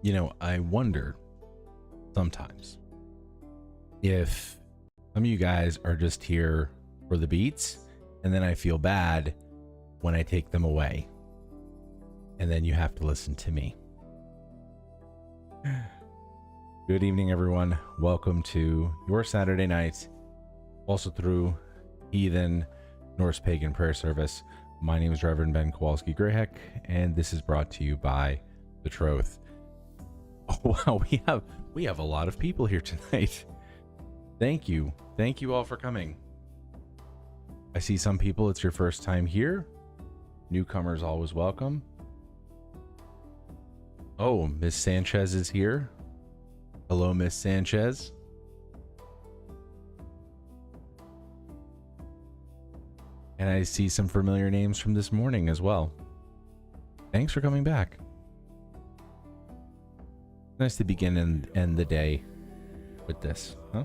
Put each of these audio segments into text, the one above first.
You know, I wonder sometimes if some of you guys are just here for the beats, and then I feel bad when I take them away, and then you have to listen to me. Good evening, everyone. Welcome to your Saturday night Asatru Heathen Norse Pagan prayer service. My name is Reverend Ben Kowalski Greyheck, and this is brought to you by The Troth. Oh wow, we have a lot of people here tonight. Thank you all for coming. I see some people, it's your first time here. Newcomers always welcome. Oh, Miss Sanchez is here. Hello, Miss Sanchez. And I see some familiar names from this morning as well. Thanks for coming back. Nice to begin and end the day with this, huh?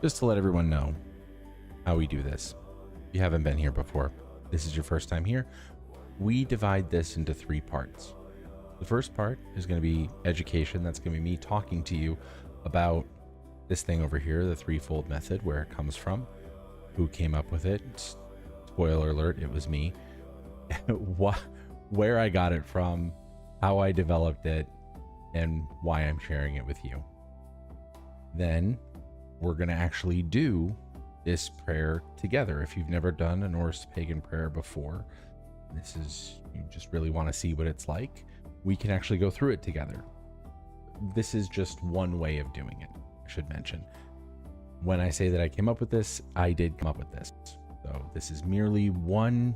Just to let everyone know, how we do this. If you haven't been here before, this is your first time here, we divide this into 3 parts. The first part is going to be education. That's going to be me talking to you about this thing over here, the threefold method, where it comes from, who came up with it. Spoiler alert, it was me. Where I got it from, how I developed it, and why I'm sharing it with you. Then we're going to actually do this prayer together. If you've never done a Norse pagan prayer before, you just really want to see what it's like, we can actually go through it together. This is just one way of doing it, I should mention. When I say that I came up with this, I did come up with this. So this is merely one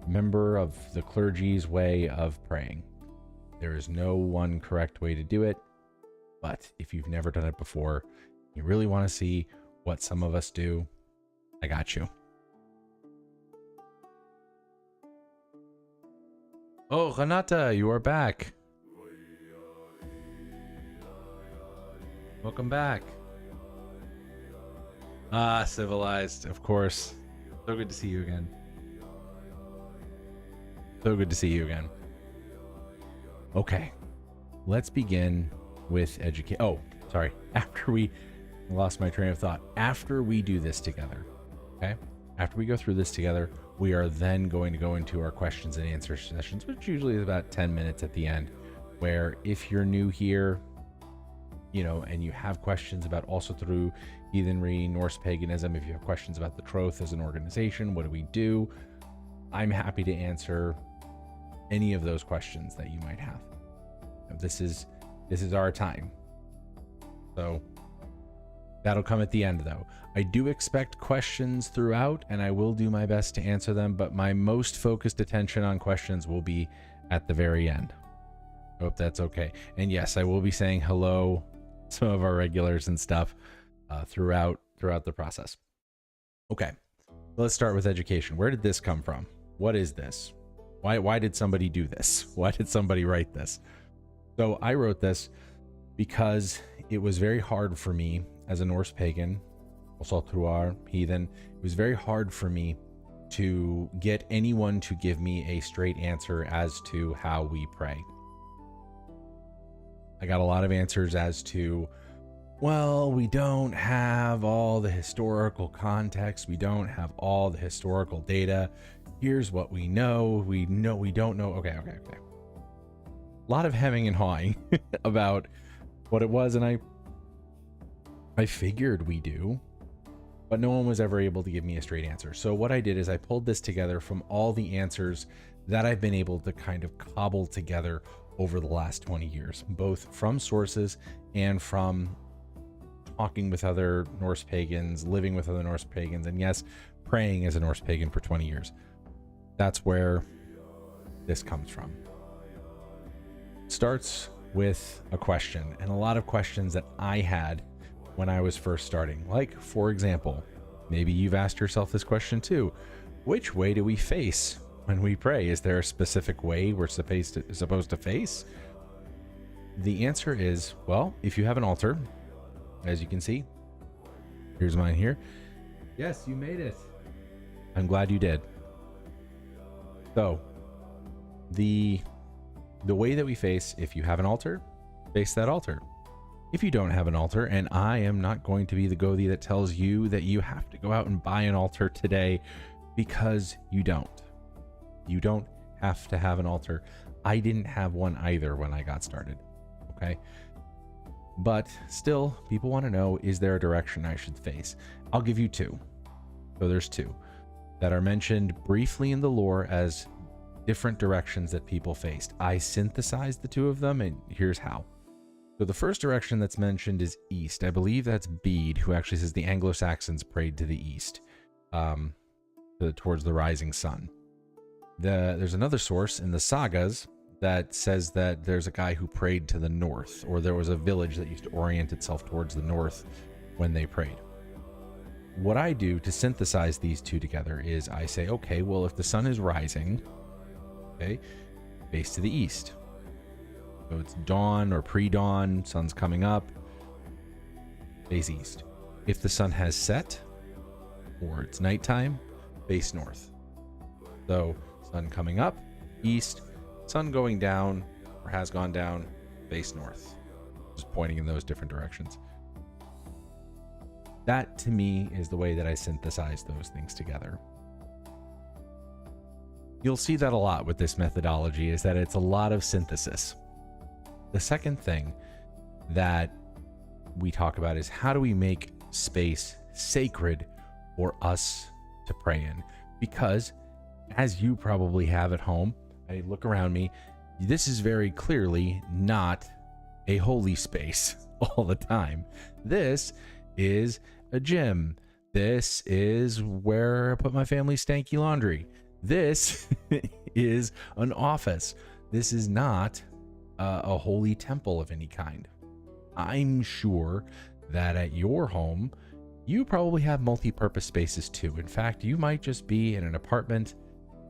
member of the clergy's way of praying. There is no one correct way to do it, but if you've never done it before, you really want to see what some of us do, I got you. Oh, Renata, you are back. Welcome back. Ah, civilized, of course. So good to see you again. So good to see you again. Okay, let's begin with education. Oh, sorry. After we lost my train of thought. After we do this together, okay? After we go through this together, we are then going to go into our questions and answer sessions, which usually is about 10 minutes at the end, where if you're new here, you know, and you have questions about Asatru, heathenry, Norse paganism, if you have questions about the Troth as an organization, what do we do? I'm happy to answer any of those questions that you might have. This is our time. So that'll come at the end, though. I do expect questions throughout, and I will do my best to answer them, but my most focused attention on questions will be at the very end. Hope that's okay. And yes, I will be saying hello to some of our regulars and stuff throughout the process. Okay, let's start with education. Where did this come from? What is this? Why did somebody do this? Why did somebody write this? So I wrote this because it was very hard for me as a Norse pagan, Asatru, heathen. It was very hard for me to get anyone to give me a straight answer as to how we pray. I got a lot of answers as to, well, we don't have all the historical context. We don't have all the historical data. Here's what we know. We don't know. Okay. A lot of hemming and hawing about what it was, and I figured we do, but no one was ever able to give me a straight answer. So what I did is I pulled this together from all the answers that I've been able to kind of cobble together over the last 20 years, both from sources and from talking with other Norse pagans, living with other Norse pagans, and yes, praying as a Norse pagan for 20 years. That's where this comes from. It starts with a question, and a lot of questions that I had when I was first starting. Like, for example, maybe you've asked yourself this question too. Which way do we face when we pray? Is there a specific way we're supposed to face? The answer is, well, if you have an altar, as you can see, here's mine here. Yes, you made it. I'm glad you did. So, the way that we face, if you have an altar, face that altar. If you don't have an altar, and I am not going to be the Gothi that tells you that you have to go out and buy an altar today, because you don't. You don't have to have an altar. I didn't have one either when I got started. Okay. But still, people want to know, is there a direction I should face? I'll give you 2. So there's 2 that are mentioned briefly in the lore as different directions that people faced. I synthesized the 2 of them, and here's how. So the first direction that's mentioned is east. I believe that's Bede, who actually says the Anglo-Saxons prayed to the east, towards the rising sun. There's another source in the sagas that says that there's a guy who prayed to the north, or there was a village that used to orient itself towards the north when they prayed. What I do to synthesize these 2 together is I say, okay, well, if the sun is rising, okay, face to the east. So it's dawn or pre-dawn, sun's coming up, face east. If the sun has set, or it's nighttime, face north. So sun coming up, east, sun going down or has gone down, face north. Just pointing in those different directions. That to me is the way that I synthesize those things together. You'll see that a lot with this methodology, is that it's a lot of synthesis. The second thing that we talk about is how do we make space sacred for us to pray in? Because as you probably have at home, I look around me, this is very clearly not a holy space all the time. This is a gym. This is where I put my family's stanky laundry. This is an office. This is not a holy temple of any kind. I'm sure that at your home, you probably have multi-purpose spaces too. In fact, you might just be in an apartment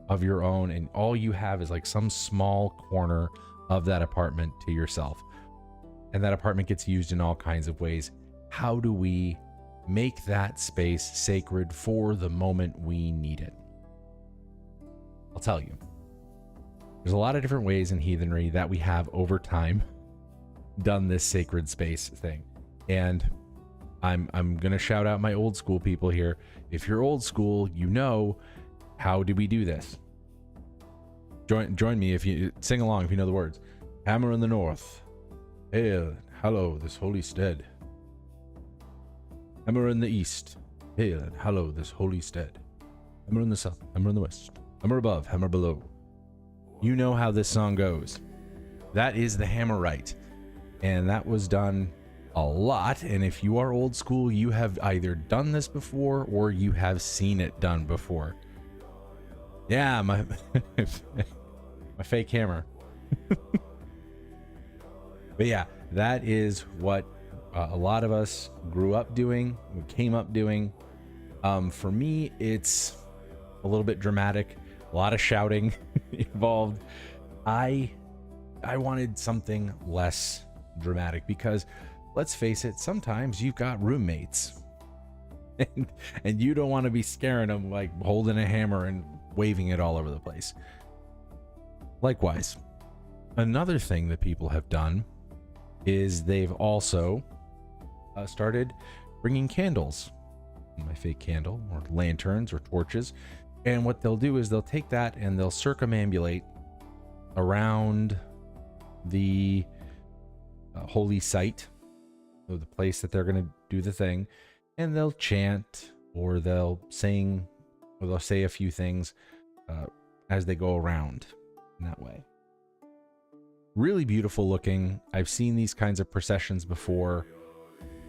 of your own and all you have is like some small corner of that apartment to yourself. And that apartment gets used in all kinds of ways. How do we make that space sacred for the moment we need it? I'll tell you. There's a lot of different ways in heathenry that we have over time done this sacred space thing. And I'm going to shout out my old school people here. If you're old school, you know, how do we do this? Join me if you sing along if you know the words. Hammer in the north. Hail, hallow this holy stead. Hammer in the east. Hail and hallow this holy stead. Hammer in the south. Hammer in the west. Hammer above. Hammer below. You know how this song goes. That is the hammer right. And that was done a lot. And if you are old school, you have either done this before or you have seen it done before. Yeah, my my fake hammer. But yeah, that is what a lot of us grew up doing, we came up doing. For me, it's a little bit dramatic, a lot of shouting involved. I wanted something less dramatic because let's face it, sometimes you've got roommates and you don't want to be scaring them like holding a hammer and waving it all over the place. Likewise, another thing that people have done is they've also started bringing candles, my fake candle, or lanterns or torches, and what they'll do is they'll take that and they'll circumambulate around the holy site, so the place that they're going to do the thing, and they'll chant or they'll sing or they'll say a few things as they go around in that way. Really beautiful looking. I've seen these kinds of processions before.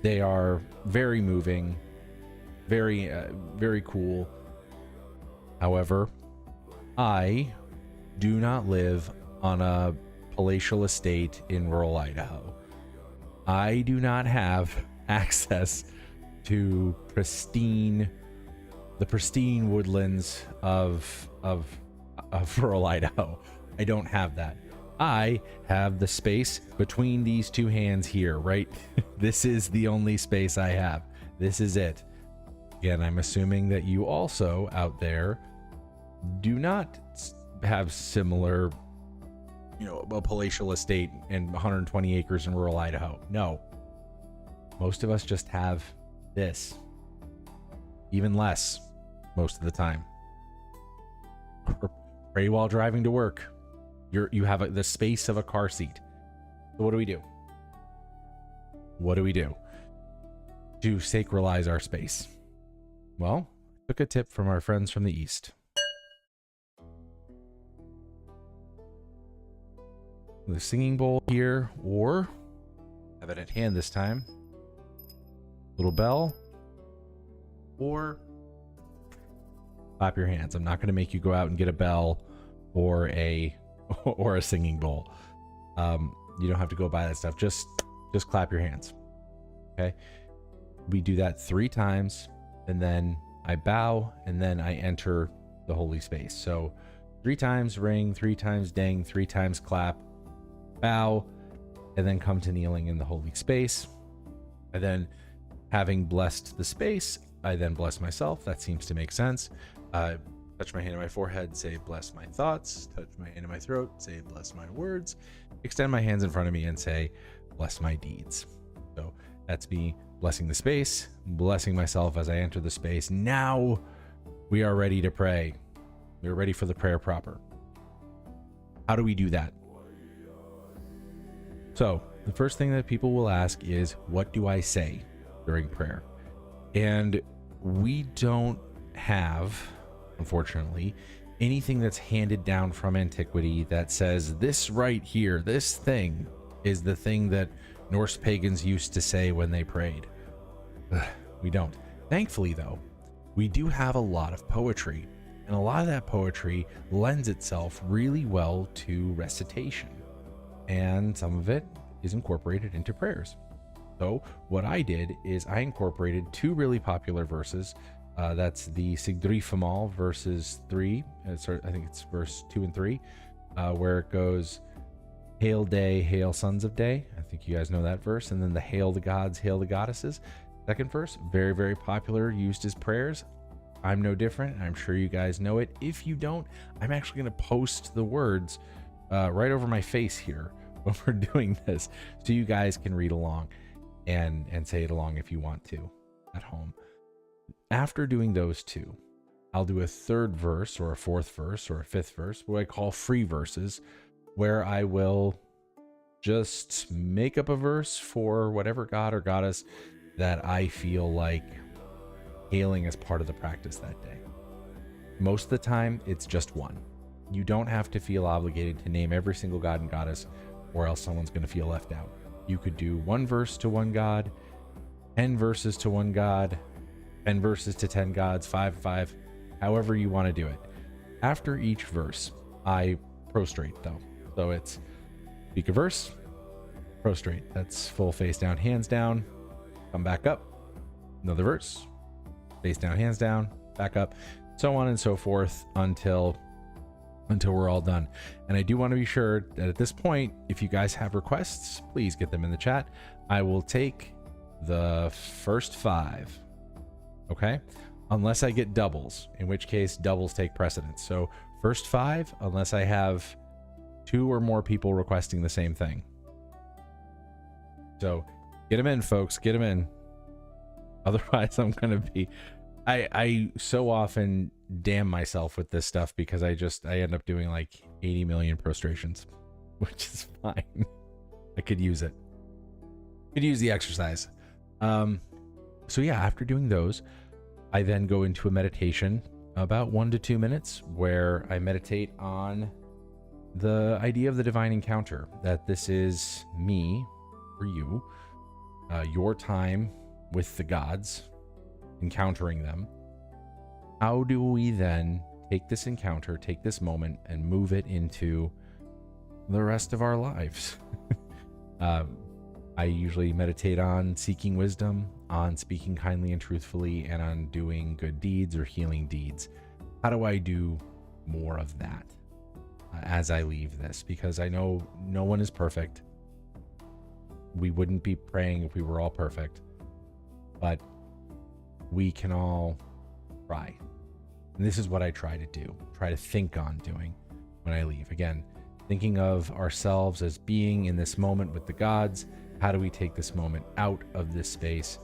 They are very moving, very cool. However, I do not live on a palatial estate in rural Idaho. I do not have access to the pristine woodlands of rural Idaho. I don't have that. I have the space between these two hands here, right? This is the only space I have. This is it. Again, I'm assuming that you also out there do not have similar, a palatial estate and 120 acres in rural Idaho. No. Most of us just have this. Even less most of the time. Pray while driving to work. You have the space of a car seat. So what do we do? What do we do to sacralize our space? Well, I took a tip from our friends from the East. The singing bowl here, or have it at hand this time. Little bell, or clap your hands. I'm not going to make you go out and get a bell or a singing bowl. You don't have to go buy that stuff. Just clap your hands. Okay. We do that 3 times, and then I bow, and then I enter the holy space. So 3 times ring, 3 times ding, 3 times clap, bow, and then come to kneeling in the holy space. And then, having blessed the space, I then bless myself. That seems to make sense. Touch my hand on my forehead, say bless my thoughts. Touch my hand on my throat, say bless my words. Extend my hands in front of me and say bless my deeds. So that's me blessing the space, blessing myself as I enter the space. Now we are ready to pray. We're ready for the prayer proper. How do we do that? So the first thing that people will ask is, what do I say during prayer? And we don't have, unfortunately, anything that's handed down from antiquity that says this right here, this thing is the thing that Norse pagans used to say when they prayed. We don't. Thankfully, though, we do have a lot of poetry, and a lot of that poetry lends itself really well to recitation, and some of it is incorporated into prayers. So what I did is I incorporated two really popular verses. That's the Sigdrifamal verses 3. I think it's verse 2 and 3, where it goes, "Hail day, hail sons of day." I think you guys know that verse. And then the "Hail the gods, hail the goddesses." Second verse, very, very popular, used as prayers. I'm no different. I'm sure you guys know it. If you don't, I'm actually going to post the words right over my face here when we're doing this, so you guys can read along and say it along if you want to at home. After doing those two, I'll do a third verse or a fourth verse or a fifth verse, what I call free verses, where I will just make up a verse for whatever god or goddess that I feel like hailing as part of the practice that day. Most of the time, it's just one. You don't have to feel obligated to name every single god and goddess, or else someone's going to feel left out. You could do one verse to one god, 10 verses to one god, 10 verses to 10 gods, 5, however you want to do it. After each verse, I prostrate though. So it's speak a verse, prostrate. That's full face down, hands down, come back up, another verse, face down, hands down, back up, so on and so forth until we're all done. And I do want to be sure that at this point, if you guys have requests, please get them in the chat. I will take the first 5. Okay, unless I get doubles, in which case doubles take precedence. So first 5, unless I have 2 or more people requesting the same thing. So get them in, folks, get them in. Otherwise I'm gonna be, I so often damn myself with this stuff because I end up doing like 80 million prostrations, which is fine. I could use it, could use the exercise. So yeah, after doing those, I then go into a meditation about 1 to 2 minutes where I meditate on the idea of the divine encounter, that this is me or you, your time with the gods, encountering them. How do we then take this encounter, take this moment, and move it into the rest of our lives? I usually meditate on seeking wisdom, on speaking kindly and truthfully, and on doing good deeds or healing deeds. How do I do more of that as I leave this? Because I know no one is perfect. We wouldn't be praying if we were all perfect, but we can all try. And this is what I try to do, try to think on doing when I leave. Again, thinking of ourselves as being in this moment with the gods. How do we take this moment out of this space,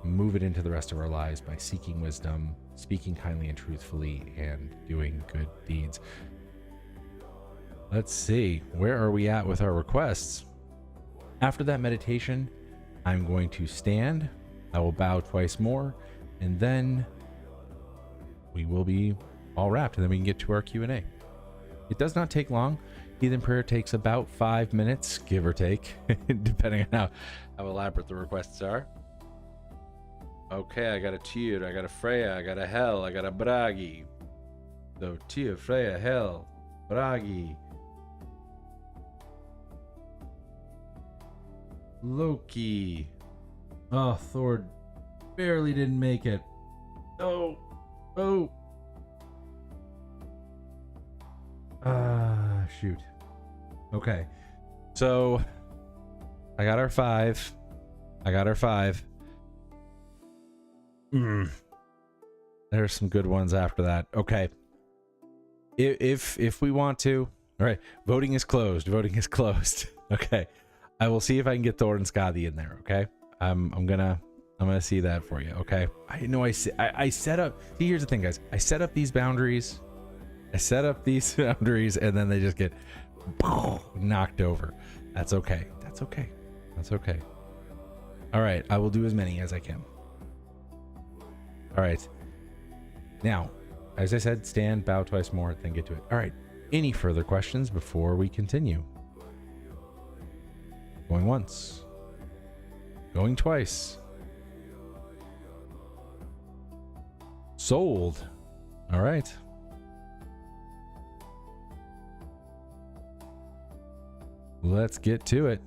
move it into the rest of our lives by seeking wisdom, speaking kindly and truthfully, and doing good deeds? Let's see, where are we at with our requests? After that meditation, I'm going to stand, I will bow twice more, and then we will be all wrapped, and then we can get to our Q&A. It does not take long. Heathen prayer takes about 5 minutes, give or take, depending on how elaborate the requests are. Okay, I got a Tyr, I got a Freya, I got a Hel, I got a Bragi. So Tyr, Freya, Hel, Bragi, Loki. Oh, Thor barely didn't make it. Oh. Shoot. Okay. So I got our 5. There's some good ones after that. Okay. If we want to. All right. Voting is closed. Voting is closed. Okay. I will see if I can get Thor and Skadi in there. Okay. I'm gonna see that for you. Okay. I know I set up. See, here's the thing, guys. I set up these boundaries. And then they just get knocked over. That's okay. That's okay. That's okay. All right. I will do as many as I can. All right. Now, as I said, stand, bow twice more, then get to it. All right. Any further questions before we continue? Going once. Going twice. Sold. All right. Let's get to it.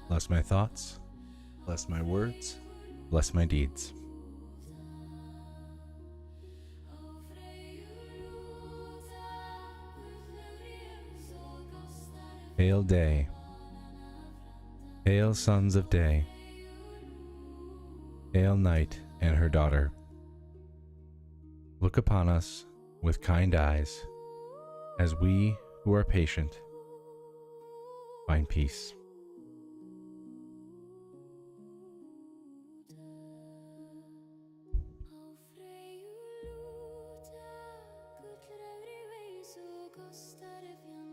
Bless my thoughts, bless my words, bless my deeds. Hail day, hail sons of day, hail night and her daughter. Look upon us with kind eyes, as we who are patient find peace.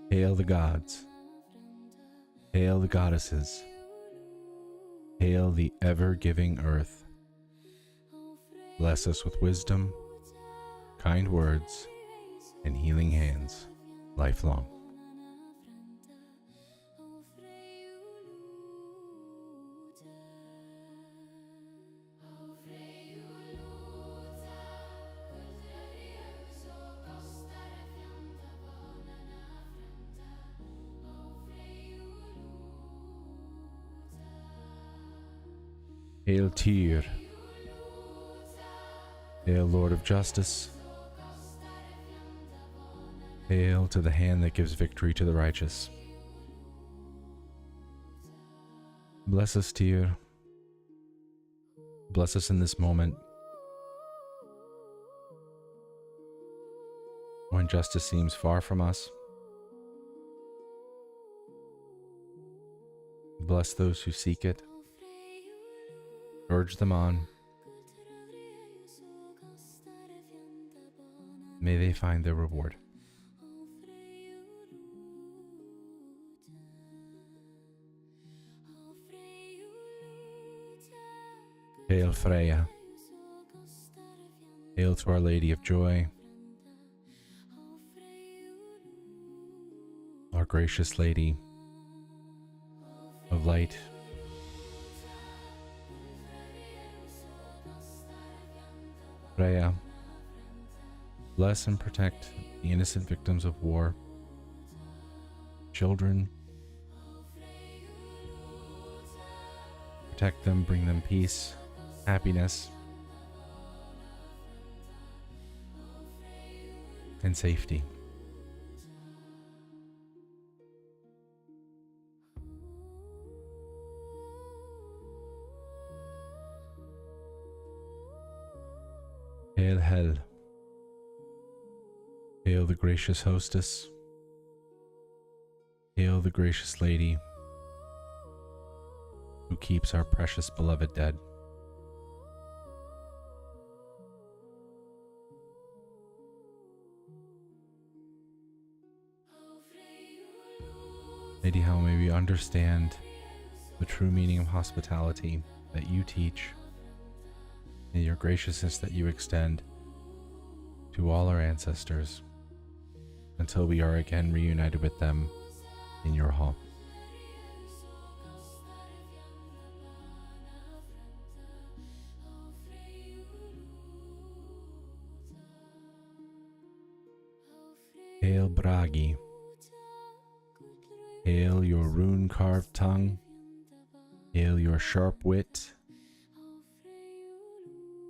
Hail the gods, hail the goddesses, hail the ever-giving earth. Bless us with wisdom, kind words, and healing hands, lifelong. Hail Tyr, hail Lord of Justice, hail to the hand that gives victory to the righteous. Bless us, Tyr. Bless us in this moment when justice seems far from us. Bless those who seek it. Urge them on. May they find their reward. Hail Freya. Hail to Our Lady of Joy, our gracious Lady of Light. Freya, bless and protect the innocent victims of war, children. Protect them, bring them peace, happiness, and safety. Hail Hel. Hail the gracious hostess. Hail the gracious lady who keeps our precious beloved dead. Lady, how may we understand the true meaning of hospitality that you teach and your graciousness that you extend to all our ancestors until we are again reunited with them in your hall. Hail Bragi. Hail your rune-carved tongue. Hail your sharp wit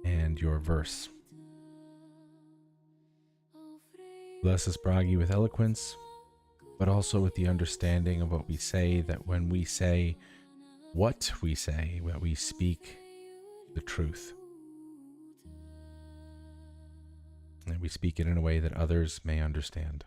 and your verse. Bless us, Bragi, with eloquence, but also with the understanding of what we say, that when we say what we say, that we speak the truth. And we speak it in a way that others may understand.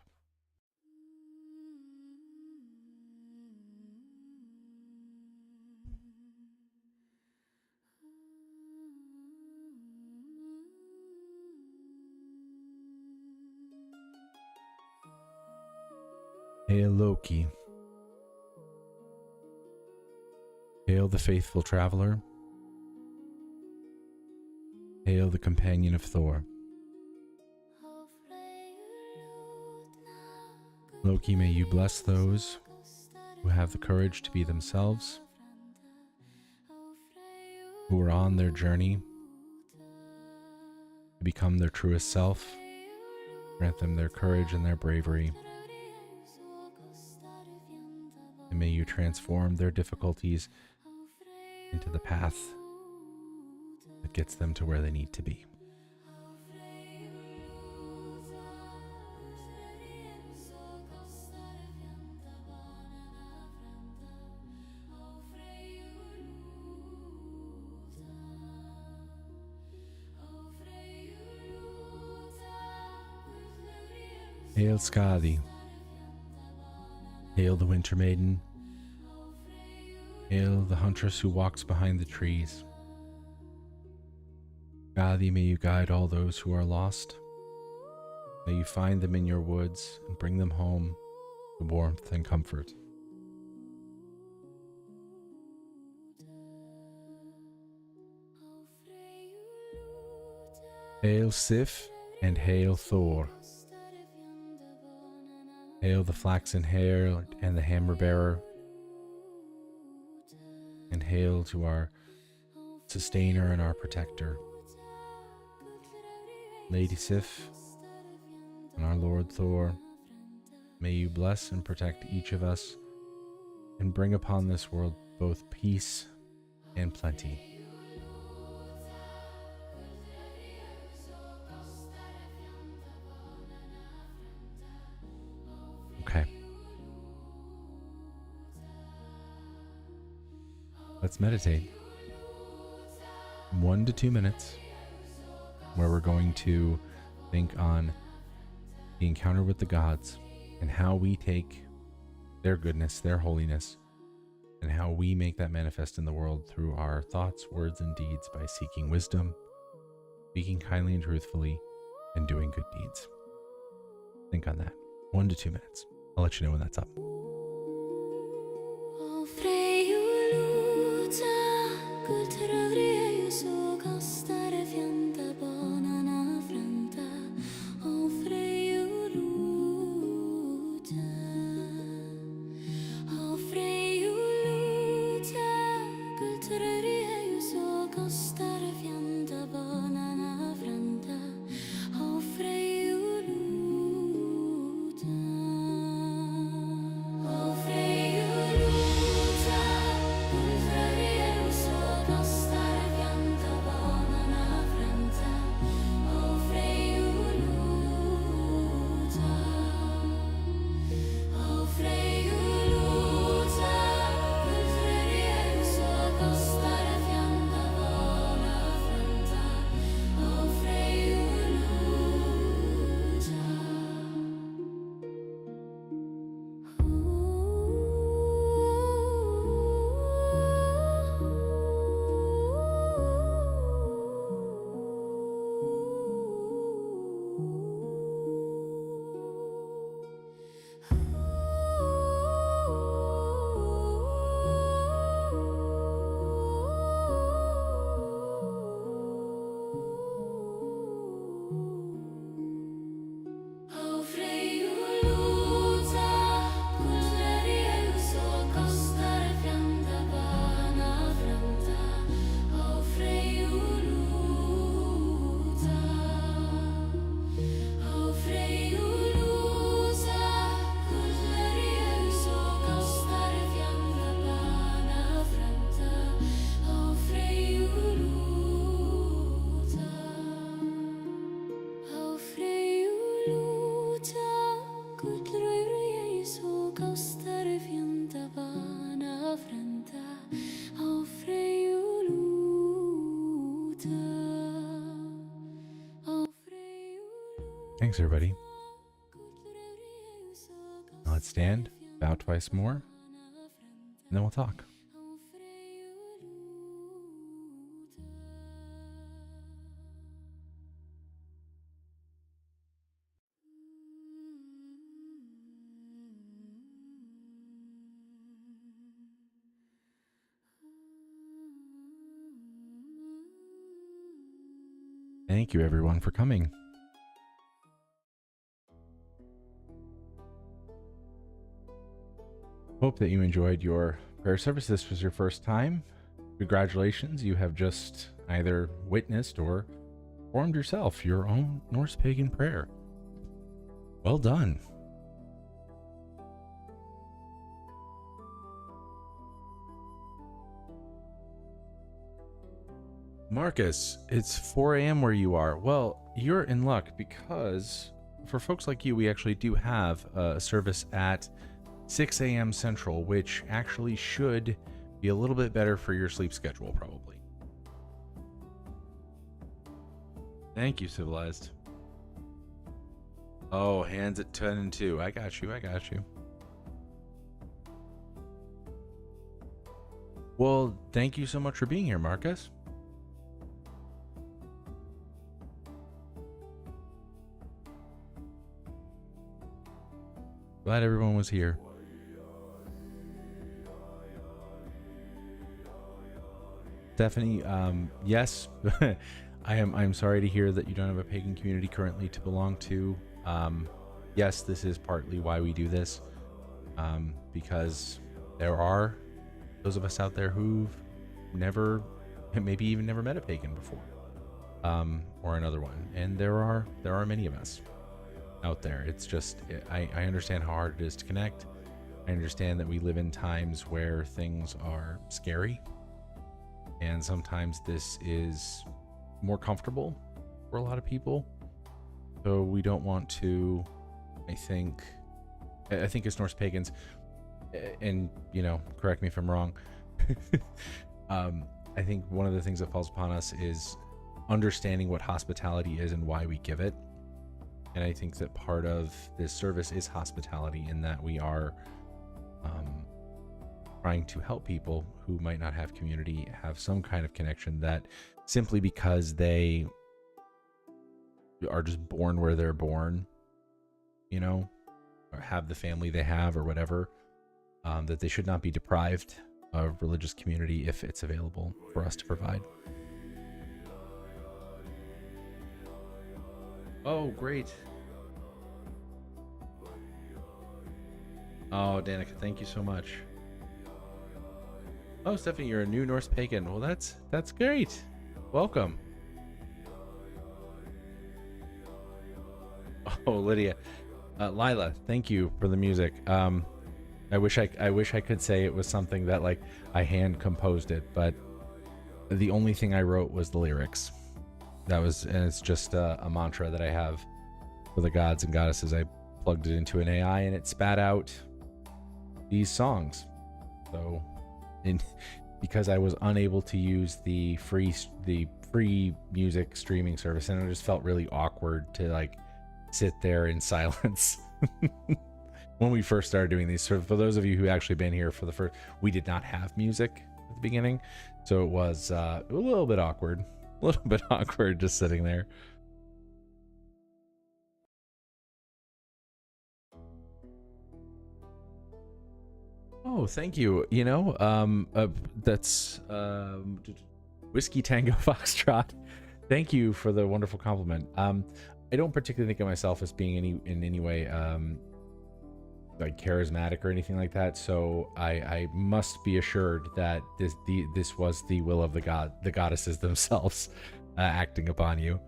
Hail Loki. Hail the faithful traveler. Hail the companion of Thor. Loki, may you bless those who have the courage to be themselves, who are on their journey to become their truest self. Grant them their courage and their bravery. And may you transform their difficulties into the path that gets them to where they need to be. Hail Skadi. Hail the Winter Maiden. Hail the huntress who walks behind the trees. Skadi, may you guide all those who are lost. May you find them in your woods and bring them home to warmth and comfort. Hail Sif and hail Thor. Hail the flaxen hair and the hammer bearer. And hail to our sustainer and our protector, Lady Sif and our Lord Thor. May you bless and protect each of us and bring upon this world both peace and plenty. Okay. Let's meditate. 1 to 2 minutes, where we're going to think on the encounter with the gods and how we take their goodness, their holiness, and how we make that manifest in the world through our thoughts, words, and deeds by seeking wisdom, speaking kindly and truthfully, and doing good deeds. Think on that. 1 to 2 minutes. I'll let you know when that's up. Thanks, everybody. Now let's stand, bow twice more, and then we'll talk. Thank you, everyone, for coming. Hope that you enjoyed your prayer service. This was your first time. Congratulations, you have just either witnessed or formed yourself your own Norse pagan prayer. Well done. Marcus, it's 4 a.m. where you are. Well, you're in luck because for folks like you, we actually do have a service at 6 a.m. Central, which actually should be a little bit better for your sleep schedule, probably. Thank you, Civilized. Oh, hands at 10 and 2. I got you. Well, thank you so much for being here, Marcus. Glad everyone was here. Stephanie, yes, I'm sorry to hear that you don't have a pagan community currently to belong to. Yes, this is partly why we do this, because there are those of us out there who've never, maybe even never met a pagan before, or another one, and there are many of us out there. It's just, I understand how hard it is to connect. I understand that we live in times where things are scary, and sometimes this is more comfortable for a lot of people. So we don't want to, I think as Norse pagans, and correct me if I'm wrong, I think one of the things that falls upon us is understanding what hospitality is and why we give it. And I think that part of this service is hospitality, in that we are trying to help people who might not have community have some kind of connection, that simply because they are just born where they're born, or have the family they have or whatever, that they should not be deprived of religious community if it's available for us to provide. Oh, great. Oh, Danica, thank you so much. Oh, Stephanie, you're a new Norse pagan. Well, that's great. Welcome. Oh, Lydia. Lila, thank you for the music. I wish I could say it was something that like I hand composed it, but the only thing I wrote was the lyrics. And it's just a mantra that I have for the gods and goddesses. I plugged it into an AI and it spat out these songs. So, because I was unable to use the free music streaming service, and it just felt really awkward to like sit there in silence when we first started doing these. So for those of you who actually been here for the first, we did not have music at the beginning, so it was a little bit awkward just sitting there. Oh, thank you. That's Whiskey Tango Foxtrot. Thank you for the wonderful compliment. I don't particularly think of myself as being in any way like charismatic or anything like that. So I must be assured that this was the will of the goddesses themselves acting upon you,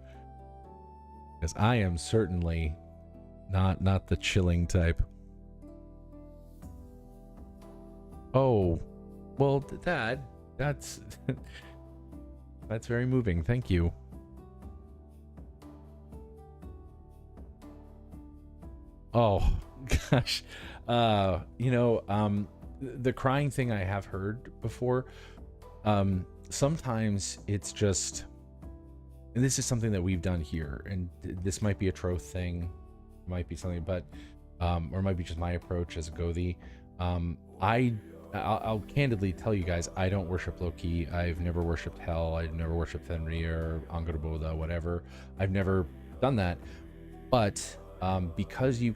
because I am certainly not the chilling type. Oh, well, that's that's very moving. Thank you. Oh gosh, the crying thing I have heard before. Sometimes it's just and this is something that we've done here, and this might be a troth thing, might be something, but or it might be just my approach as a Gothi. I'll candidly tell you guys, I don't worship Loki. I've never worshipped Hel. I've never worshipped Fenrir, Angrboda, whatever. I've never done that. But because you